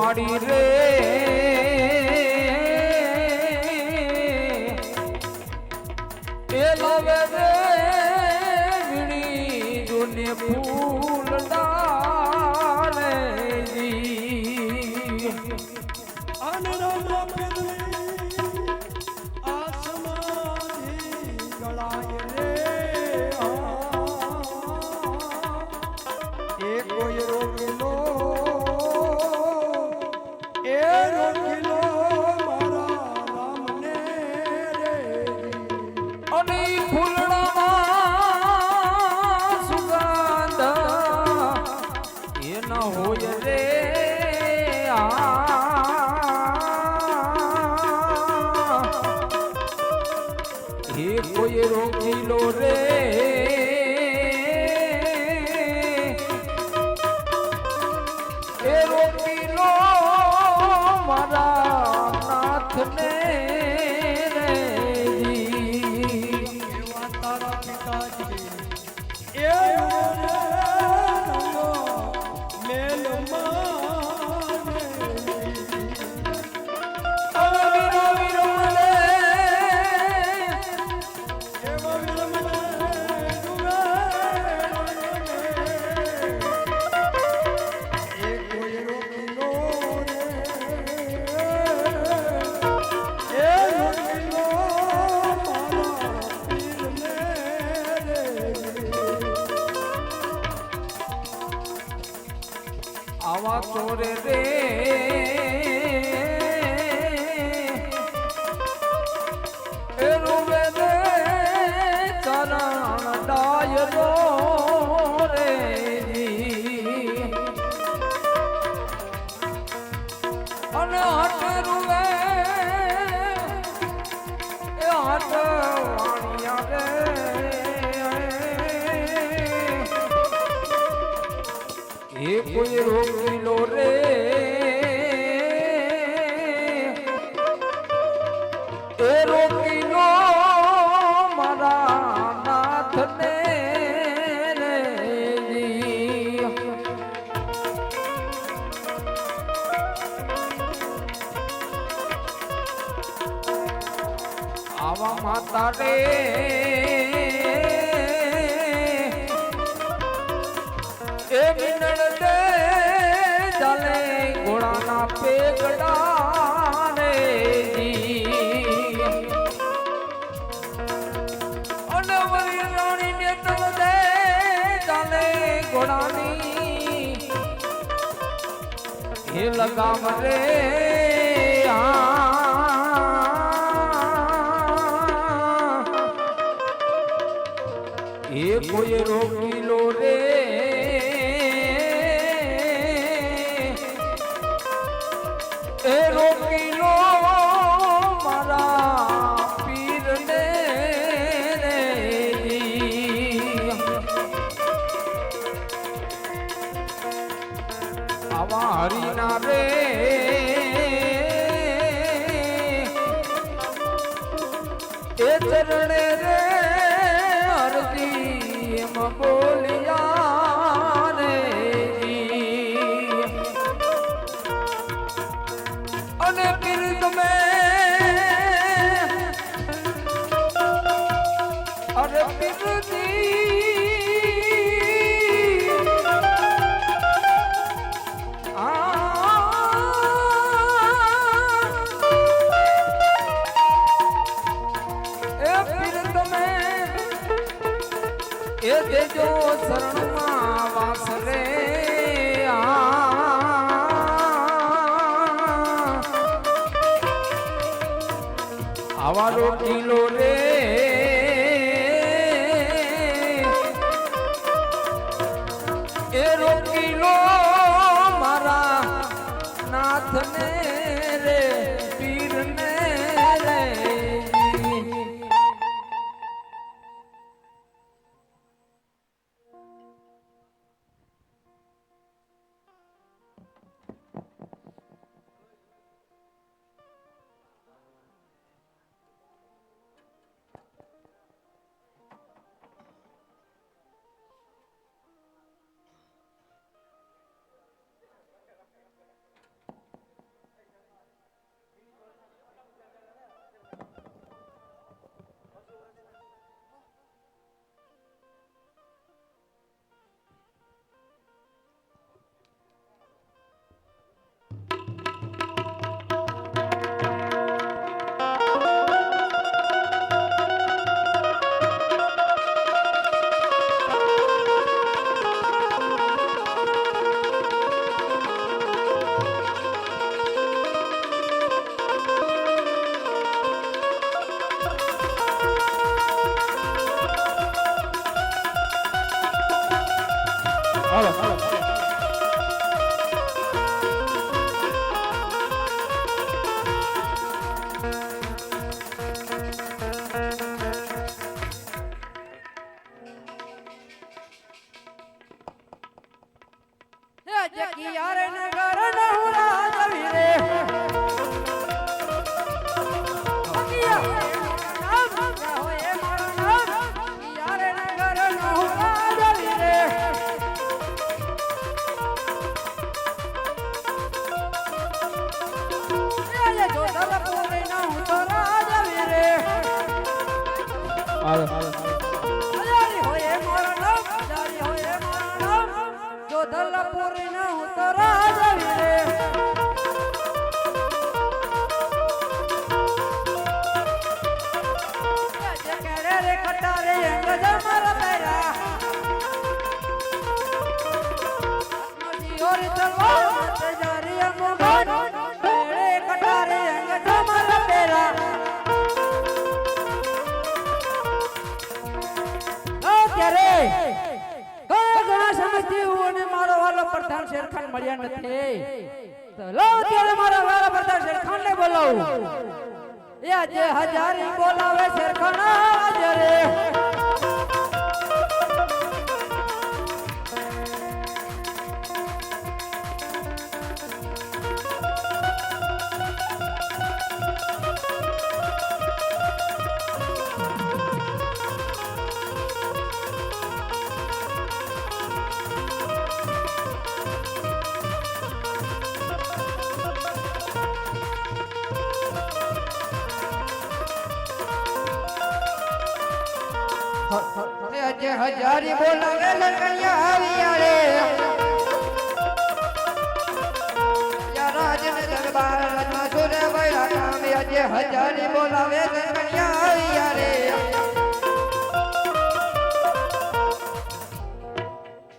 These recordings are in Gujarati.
માડી રે એ લાવે રે વીણી જોને ફૂલ ડાલે જી અને રમા પીરલી આસમાની ગળાય રે એ કોઈ રોકેલો એ રોકેલો મારા રામને રે અને ફૂલડામાં સુગંધ એ ન હોય રે એ કોઈ રોકીલો રે એ રોકીલો મારા નાથને આવા ચોરે રે એ રૂવે રે ચરણ ડાયરો રે અને હટ રૂવે એ હટ વાણિયા રે એ કોઈ રોકીલો રે એ રોકીલો મારા નાથને રે આવા માતા રે એ મિનળ દે ચાલે ઘોડાના પેગડા રે અને વરી રાણી ને તમ દે ચાલે ઘોડાની એ લગામ રે એ કોઈ રોકીલો રે એ રોકીલો મારા પીરને રે આવા હરીના રે એ ચરણે રે હરદી એમ બોલિયા રે અને પીર તમે અરે પીરજી એ પીર તમે એ દેજો શરણમાં વાસ રે આવા રોકીલો રે એ રોકીલો મારા નાથને રે પીરને રે હાલો જકિયારે નગર નહુરા જવી રે હાલો હાલો પ્રધાન શેરખાન મળ્યા નથી તો લો ત્યારે મારા વાળા પ્રધાન શેરખાન ને બોલાવું એ આજે હજારી બોલાવે શેરખાન હાજરે આજે હજારી બોલાવે લકણિયા આવ્યા રે રાજ ને દરબાર માં સુરે વૈરા કામ આજે હજારી બોલાવે લકણિયા આવ્યા રે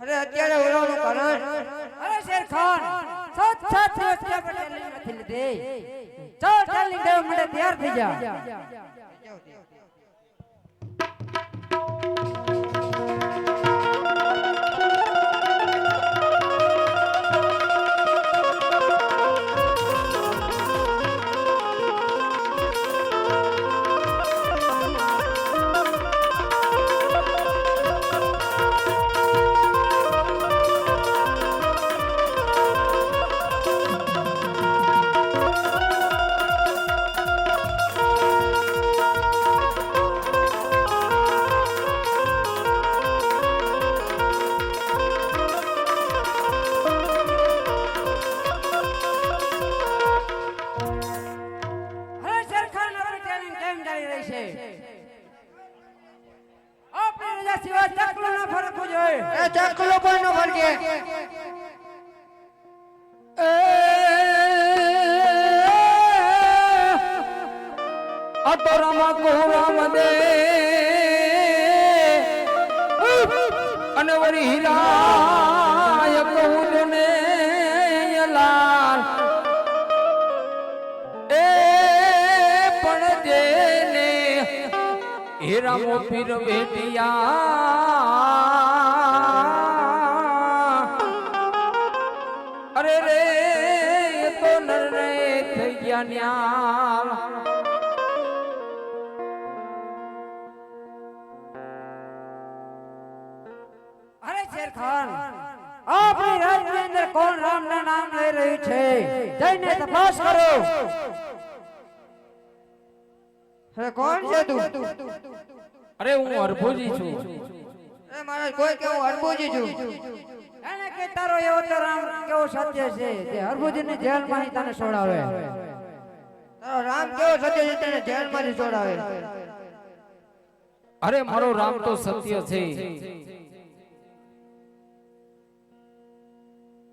અરે અત્યારે ઓળોનું કરણ અરે શેરખાન સાત દિવસ કે પટેલ નથી લીધે ચાલ ચાલી દેવ મને તૈયાર થઈ જા ચકલો પણ ન ફરકે અતોરામાં કોરામ દે અને વરી હીરાય કહું ને લાલ એ પણ જેને હીરા મોપીર બેટિયા અરે રે તો નર રે થઈ ગયા ન્યાલ અરે શેરખાન આપણી રાજની અંદર કોણ રામના નામ લઈ રહ્યું છે જઈને તપાસ કરો અરે કોણ છે તું અરે હું હરભુજી છું અરે મારા કોઈ કે હું હરભુજી છું એને કે તારો એવો તો રામ કેવો સત્ય છે તે હરભુજીની જેલમાંથી તને છોડાવે તારો રામ કેવો સત્ય છે તને જેલમાંથી છોડાવે અરે મારો રામ તો સત્ય છે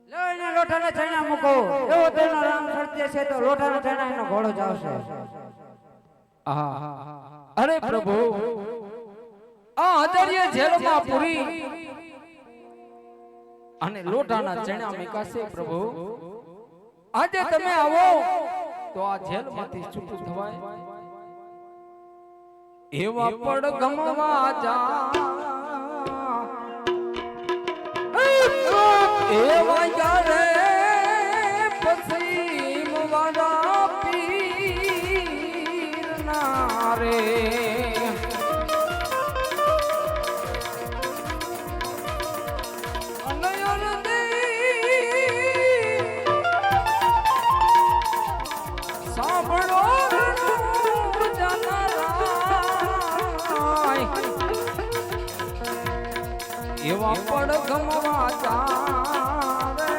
લઈને લોટાના ચણા મૂકો એવો તેનો રામ સત્ય છે તો લોટાના ચણા એનો ઘોડો જ આવશે અરે પ્રભુ આ આચાર્ય જેલમાં પૂરી અને લોટાના ચણા મેકાશે પ્રભુ આજે તમે આવો તો આ જેલમાંથી છૂટું થવાય એવા પડ ગમવા જા એવા પડ ગમવા જાવે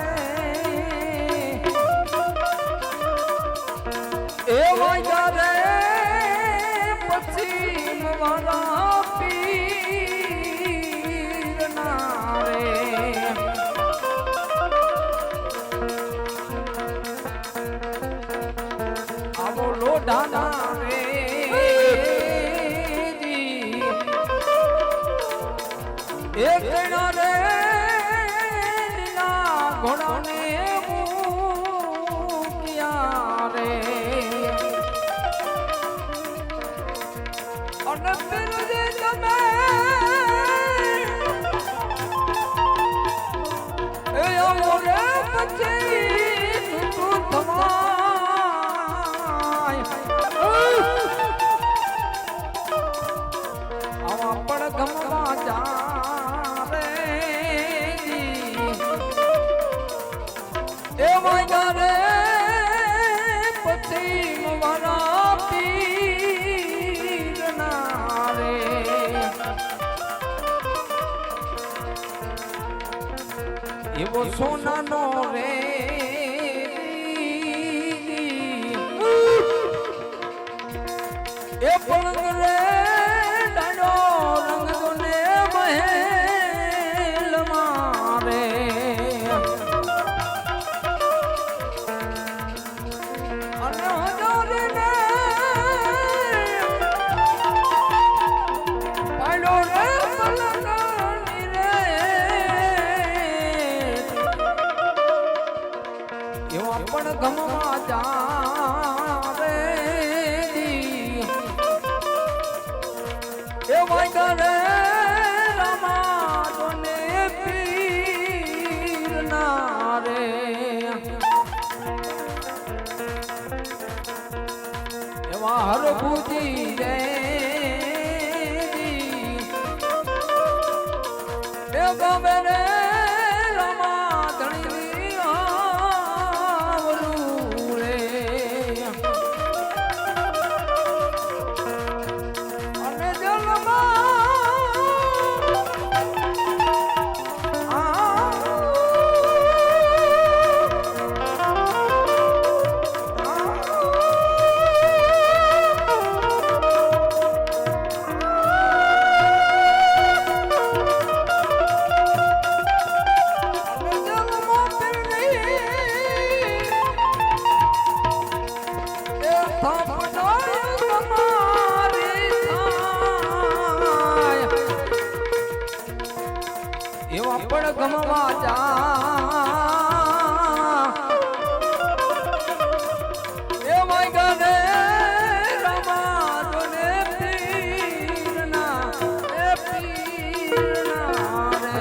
એવા જારે પછી મારા પીર ના રે આવો લોઢાના રે એક રે લીલા ઘોડાને મૂક્યા રે અને બિરજે તમે એ આવો રે પછી તું થમાય આવા પણ ગમવા જા પછી મારા પીર ના રે એવો સોનાનો રે એ પલંગ રે ડાડો રંગ દોને મહેલ મારે પણ ગમવા જાવે એ વાગ્યા રે રામા જોને પીર ના રે એવા હરભુજી રે એ ગમે રે રામા ધણી એવા પણ ગમવા જા એ વાગ્યા રે રામા જોને પીર ના રે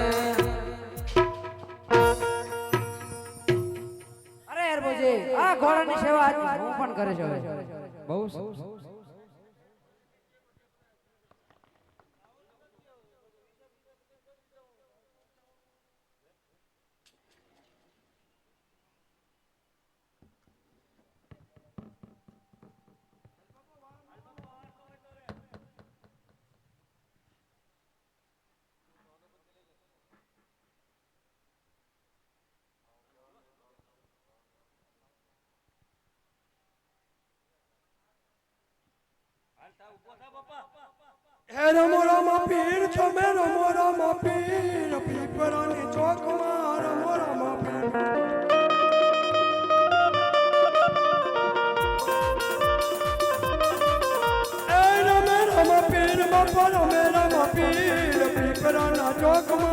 અરે હરભુજી આ ઘોડાની સેવા હું પણ કરે છે બહુ હે રમો રામા પીર તમે રમો રામા પીર પીપરાની ચોકમાં રમો રામા પીર એ રમે રામા પીર બાપા રમે રામા પીર પીપરાના ચોકમાં